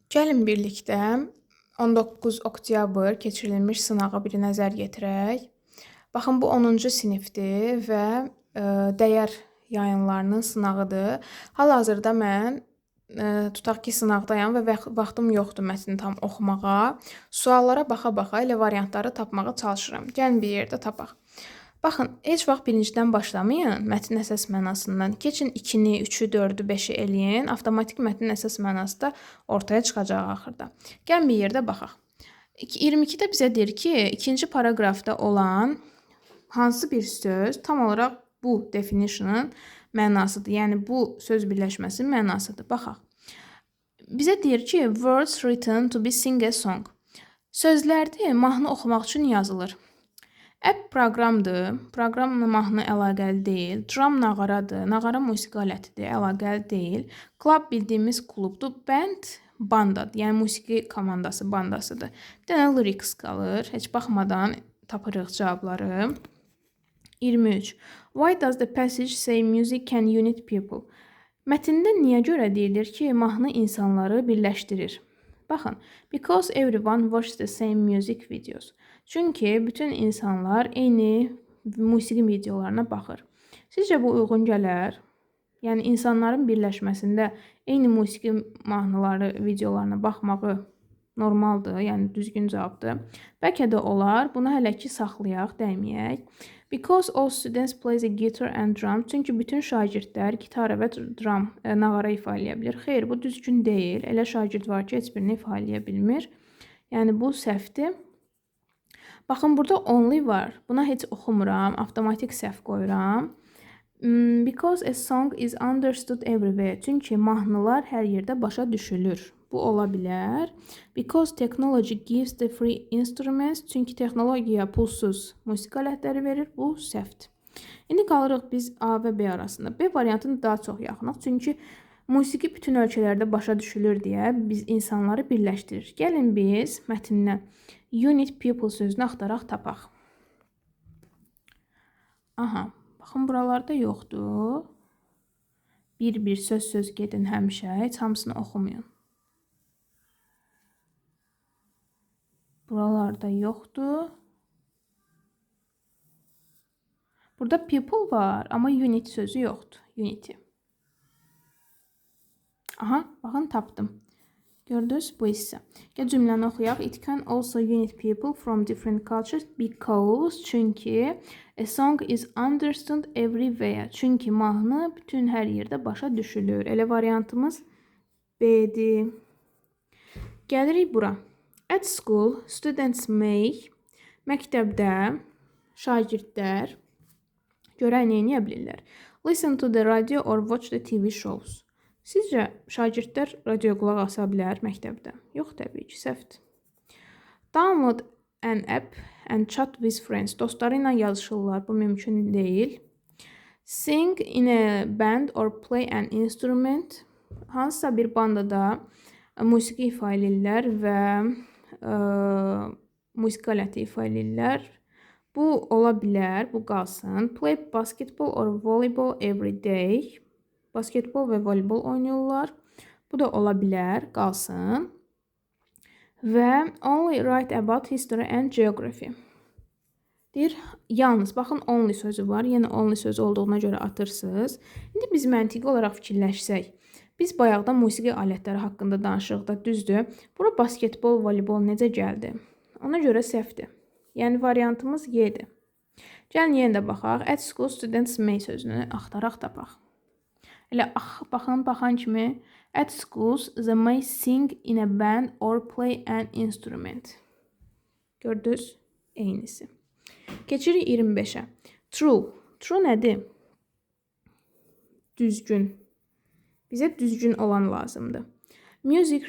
Gəlin birlikdə 19 oktyabr keçirilmiş sınağa bir nəzər yetirək. Baxın, bu 10-cu sinifdir və dəyər yayınlarının sınağıdır. Hal-hazırda mən tutaq ki, sınaqdayam və vaxtım yoxdur mətni tam oxumağa. Suallara baxa-baxa elə variantları tapmağa çalışıram. Gəlin bir yerdə tapaq. Baxın, heç vaxt birincidən başlamayın, mətnin əsas mənasından. Keçin 2-ni, 3-ü, 4-ü, 5-i eləyin. Avtomatik mətnin əsas mənası da ortaya çıxacaq axırda. Gəlin bir yerdə baxaq. 22-də bizə deyir ki, ikinci paragrafda olan hansı bir söz tam olaraq bu definition'ın mənasıdır. Yəni, bu söz birləşməsinin mənasıdır. Baxaq. Bizə deyir ki, words written to be sing a song. Sözlərdir, mahnı oxumaq üçün yazılır. App proqramdır, proqramla mahnı əlaqəli deyil. Drum nağaradır, nağara musiqi alətidir, əlaqəli deyil. Club bildiyimiz klubdur, band bandadır, yəni musiqi komandası, bandasıdır. Bir dənə lyrics qalır, heç baxmadan tapırıq cavabları. 23. Why does the passage say music can unite people? Mətndə niyə görə deyilir ki, mahnı insanları birləşdirir? Baxın, because everyone watches the same music videos. Çünki bütün insanlar eyni musiqi videolarına baxır. Sizcə bu uyğun gələr? Yəni, insanların birləşməsində eyni musiqi mahnıları videolarına baxmağı normaldır, yəni düzgün cavabdır. Bəlkə də olar, bunu hələ ki saxlayaq, dəyməyək. Because all students plays a guitar and drum. Çünki bütün şagirdlər gitara və drum, nağara ifa eləyə bilir. Xeyr, bu düzgün deyil. Elə şagird var ki, heç birini ifa eləyə bilmir. Yəni, bu səhvdir. Baxın, burada only var. Buna heç oxumuram, avtomatik səhv qoyuram. Because a song is understood everywhere. Çünki mahnılar hər yerdə başa düşülür. Bu ola bilər. Because technology gives the free instruments. Çünki texnologiya pulsuz musiqi alətləri verir. Bu səhvdir. İndi qalırıq biz A və B arasında. B variantını daha çox yaxınıq. Çünki musiqi bütün ölkələrdə başa düşülür deyə biz insanları birləşdirir. Gəlin biz mətndən unite people sözünü axtaraq tapaq. Aha, baxın, buralarda yoxdur. Bir söz gedin həmişə, heç hamısını oxumayın. Buralarda yoxdur. Burada people var, amma unit sözü yoxdur. Unity. Aha, baxın, tapdım. Gördünüz, bu hissə. Gəl cümləni oxuyaq. It can also unite people from different cultures because, çünki a song is understood everywhere. Çünki mahnı bütün hər yerdə başa düşülür. Elə variantımız B-dir. Gəlirik bura. At school, students may, məktəbdə şagirdlər görək nə edə bilirlər. Listen to the radio or watch the TV shows. Sizcə şagirdlər radio qulaq asa bilər məktəbdə? Yox, təbii ki, səhvdir. Download an app and chat with friends. Dostları ilə yazışırlar, bu mümkün deyil. Sing in a band or play an instrument. Hansısa bir bandada musiqi ifa edirlər və musiqi aləti ifa edirlər. Bu ola bilər, bu qalsın. Play basketball or volleyball every day. Basketbol və voleybol oynayırlar. Bu da ola bilər, qalsın. Və only write about history and geography. Deyir, yalnız, baxın, only sözü var. Yəni, only sözü olduğuna görə atırsınız. İndi biz məntiqi olaraq fikirləşsək. Biz bayaqda musiqi alətləri haqqında danışırıq da, düzdür. Bura basketbol, voleybol necə gəldi? Ona görə səhvdir. Yəni, variantımız Y-dir. Gəlin, yenə də baxaq. At school students may sözünü axtaraq tapaq. Elə baxan kimi at schools they may sing in a band or play an instrument. Gördünüz? Eynisi. Keçirik 25-ə. True. True nədir? Düzgün. Bizə düzgün olan lazımdır. Music